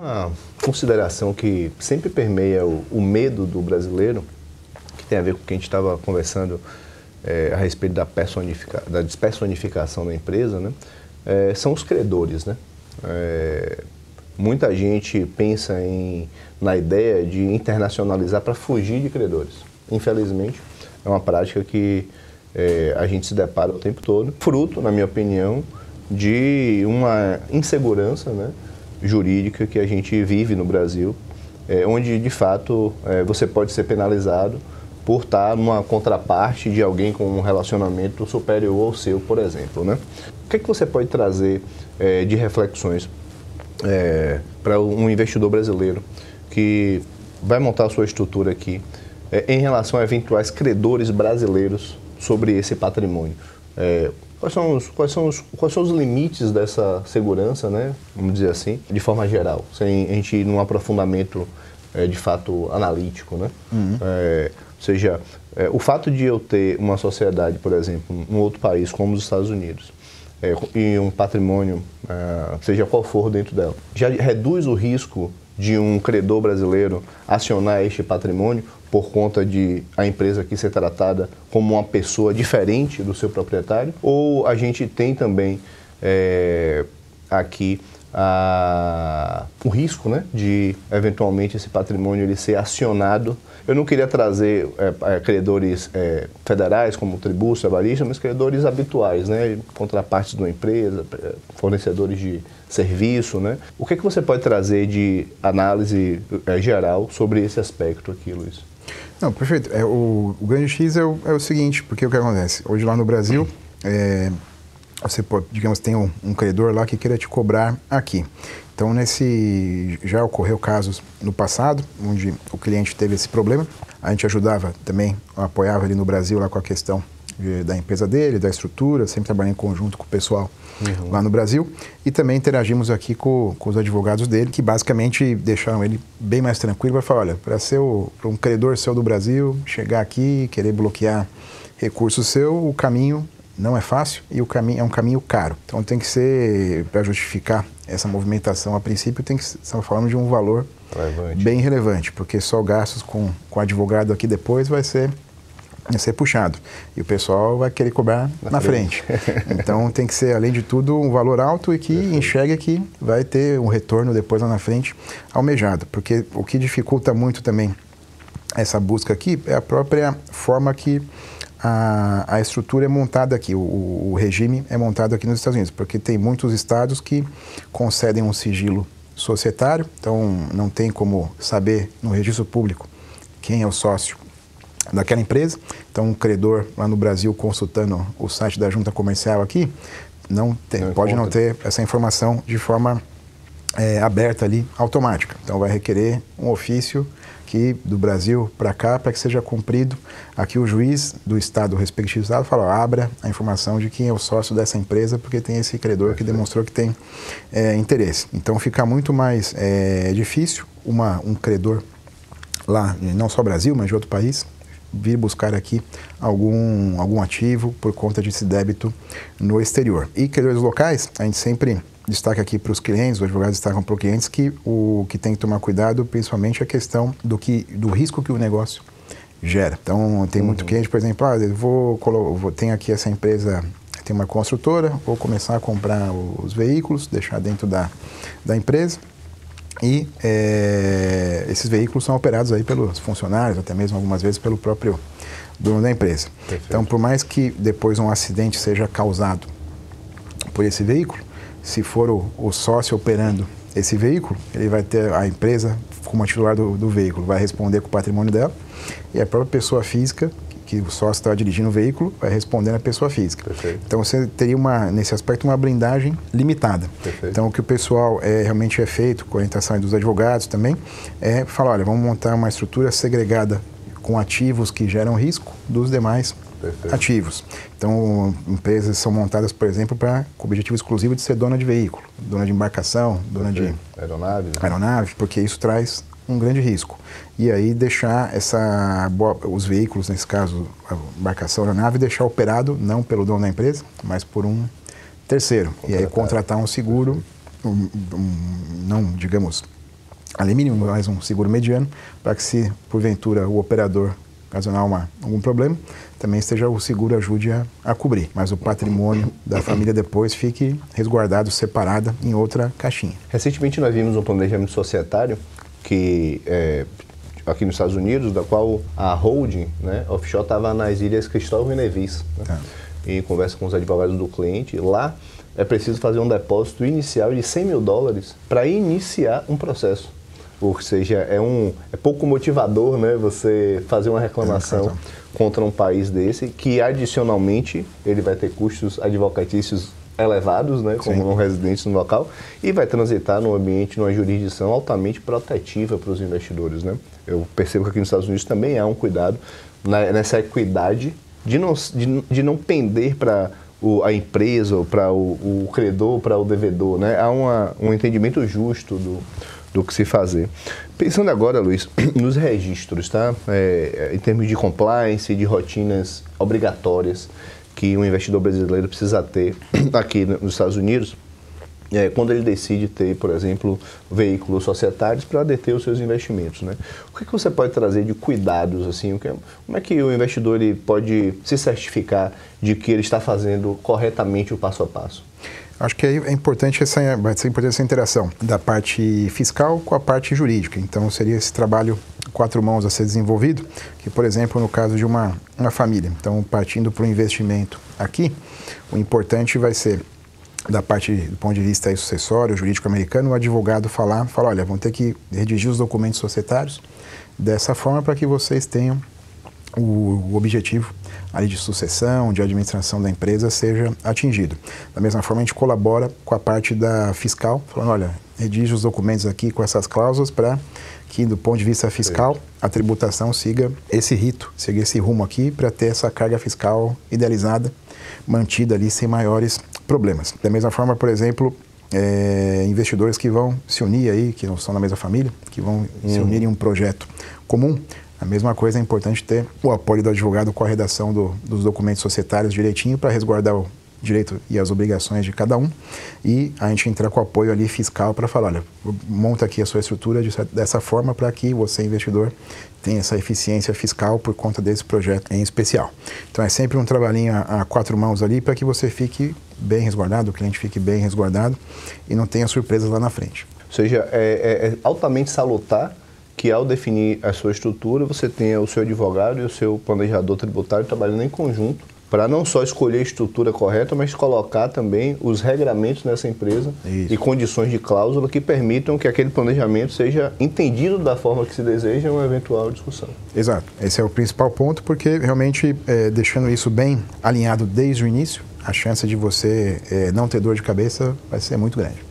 Uma consideração que sempre permeia o medo do brasileiro, que tem a ver com o que a gente estava conversando a respeito da despersonificação da empresa, né? São os credores, né? Muita gente pensa na ideia de internacionalizar para fugir de credores. Infelizmente, é uma prática que a gente se depara o tempo todo, fruto, na minha opinião, de uma insegurança, né, jurídica que a gente vive no Brasil, onde, de fato, você pode ser penalizado por estar numa contraparte de alguém com um relacionamento superior ao seu, por exemplo, né? O que você pode trazer de reflexões para um investidor brasileiro que vai montar a sua estrutura aqui em relação a eventuais credores brasileiros sobre esse patrimônio? Quais são os limites dessa segurança, né? Vamos dizer assim, de forma geral, sem a gente ir num aprofundamento de fato analítico, né? Ou seja, o fato de eu ter uma sociedade, por exemplo, num outro país como os Estados Unidos, e um patrimônio, seja qual for dentro dela, já reduz o risco de um credor brasileiro acionar este patrimônio por conta de a empresa aqui ser tratada como uma pessoa diferente do seu proprietário? Ou a gente tem também aqui o risco, né, de eventualmente esse patrimônio ele ser acionado? Eu não queria trazer credores federais como tributos, trabalhistas, mas credores habituais, né, contrapartes de uma empresa, fornecedores de serviço, né? O que você pode trazer de análise geral sobre esse aspecto aqui, Luiz? Não, perfeito. O grande X é o seguinte, porque o que acontece? Hoje lá no Brasil, você pode, digamos, tem um credor lá que queira te cobrar aqui. Então, já ocorreu casos no passado, onde o cliente teve esse problema. A gente ajudava também, apoiava ele no Brasil lá com a questão da empresa dele, da estrutura, sempre trabalhando em conjunto com o pessoal lá no Brasil. E também interagimos aqui com os advogados dele, que basicamente deixaram ele bem mais tranquilo. Vai falar, olha, para um credor seu do Brasil, chegar aqui, querer bloquear recurso seu, o caminho não é fácil e o caminho é um caminho caro. Então tem que ser, para justificar essa movimentação a princípio, tem que ser falando de um valor bem relevante, porque só gastos com advogado aqui depois vai ser puxado. E o pessoal vai querer cobrar na frente. Então tem que ser, além de tudo, um valor alto e que enxergue que vai ter um retorno depois lá na frente almejado. Porque o que dificulta muito também essa busca aqui é a própria forma que a estrutura é montada aqui, o regime é montado aqui nos Estados Unidos, porque tem muitos estados que concedem um sigilo societário, então não tem como saber no registro público quem é o sócio daquela empresa. Então um credor lá no Brasil consultando o site da junta comercial aqui, pode não ter essa informação de forma aberta ali, automática. Então vai requerer um ofício do Brasil para cá, para que seja cumprido. Aqui o juiz do estado, o respectivo estado, fala, abra a informação de quem é o sócio dessa empresa, porque tem esse credor que demonstrou que tem interesse. Então fica muito mais difícil um credor lá, não só Brasil, mas de outro país, vir buscar aqui algum ativo por conta desse débito no exterior. E credores locais, a gente sempre destaca aqui para os clientes, os advogados destacam para os clientes que o que tem que tomar cuidado, principalmente, é a questão do risco que o negócio gera. Então, tem muito cliente, por exemplo, tenho aqui essa empresa, tem uma construtora, vou começar a comprar os veículos, deixar dentro da empresa. E esses veículos são operados aí pelos funcionários, até mesmo algumas vezes pelo próprio dono da empresa. Perfeito. Então, por mais que depois um acidente seja causado por esse veículo, se for o sócio operando esse veículo, ele vai ter a empresa como titular do veículo, vai responder com o patrimônio dela, e a própria pessoa física, que o sócio está dirigindo o veículo, vai responder na pessoa física. Perfeito. Então você teria nesse aspecto uma blindagem limitada. Perfeito. Então o que o pessoal realmente é feito, com a orientação dos advogados também, é falar, olha, vamos montar uma estrutura segregada com ativos que geram risco dos demais ativos. Então, empresas são montadas, por exemplo, com o objetivo exclusivo de ser dona de veículo, dona de embarcação, dona de aeronave, porque isso traz um grande risco. E aí deixar os veículos, nesse caso, a embarcação, a aeronave, deixar operado não pelo dono da empresa, mas por um terceiro. E aí contratar um seguro, não, digamos, além mínimo, mais um seguro mediano, para que se porventura o operador ocasionar algum problema, também esteja o seguro ajude a cobrir. Mas o patrimônio da família depois fique resguardado, separado em outra caixinha. Recentemente nós vimos um planejamento societário que aqui nos Estados Unidos, da qual a holding, né, offshore, estava nas ilhas Cristóvão e Nevis. Né? Em conversa com os advogados do cliente, lá é preciso fazer um depósito inicial de $100 mil para iniciar um processo. Ou seja, é pouco motivador, né, você fazer uma reclamação contra um país desse, que adicionalmente ele vai ter custos advocatícios elevados, né, como não residentes no local, e vai transitar num ambiente, numa jurisdição altamente protetiva para os investidores. Né? Eu percebo que aqui nos Estados Unidos também há um cuidado nessa equidade de não pender para a empresa, ou para o credor, para o devedor. Né? Há um entendimento justo do que se fazer. Pensando agora, Luiz, nos registros, tá? Em termos de compliance, de rotinas obrigatórias que um investidor brasileiro precisa ter aqui nos Estados Unidos, quando ele decide ter, por exemplo, veículos societários para deter os seus investimentos, né? O que você pode trazer de cuidados, assim? Como é que o investidor ele pode se certificar de que ele está fazendo corretamente o passo a passo? Acho que vai ser importante essa interação da parte fiscal com a parte jurídica. Então, seria esse trabalho quatro mãos a ser desenvolvido, que, por exemplo, no caso de uma família. Então, partindo para o investimento aqui, o importante vai ser, da parte do ponto de vista sucessório, jurídico americano, o advogado falar, olha, vão ter que redigir os documentos societários dessa forma para que vocês tenham o objetivo ali de sucessão, de administração da empresa seja atingido. Da mesma forma, a gente colabora com a parte da fiscal, falando, olha, redige os documentos aqui com essas cláusulas para que, do ponto de vista fiscal, a tributação siga esse rito, siga esse rumo aqui para ter essa carga fiscal idealizada, mantida ali sem maiores problemas. Da mesma forma, por exemplo, investidores que vão se unir aí, que não são da mesma família, que vão se unir em um projeto comum. A mesma coisa, é importante ter o apoio do advogado com a redação dos documentos societários direitinho para resguardar o direito e as obrigações de cada um, e a gente entrar com o apoio ali fiscal para falar, olha, monta aqui a sua estrutura dessa forma para que você, investidor, tenha essa eficiência fiscal por conta desse projeto em especial. Então é sempre um trabalhinho a quatro mãos ali para que você fique bem resguardado, o cliente fique bem resguardado e não tenha surpresas lá na frente. Ou seja, é altamente salutar que ao definir a sua estrutura, você tenha o seu advogado e o seu planejador tributário trabalhando em conjunto para não só escolher a estrutura correta, mas colocar também os regramentos nessa empresa e condições de cláusula que permitam que aquele planejamento seja entendido da forma que se deseja em uma eventual discussão. Exato. Esse é o principal ponto, porque realmente deixando isso bem alinhado desde o início, a chance de você não ter dor de cabeça vai ser muito grande.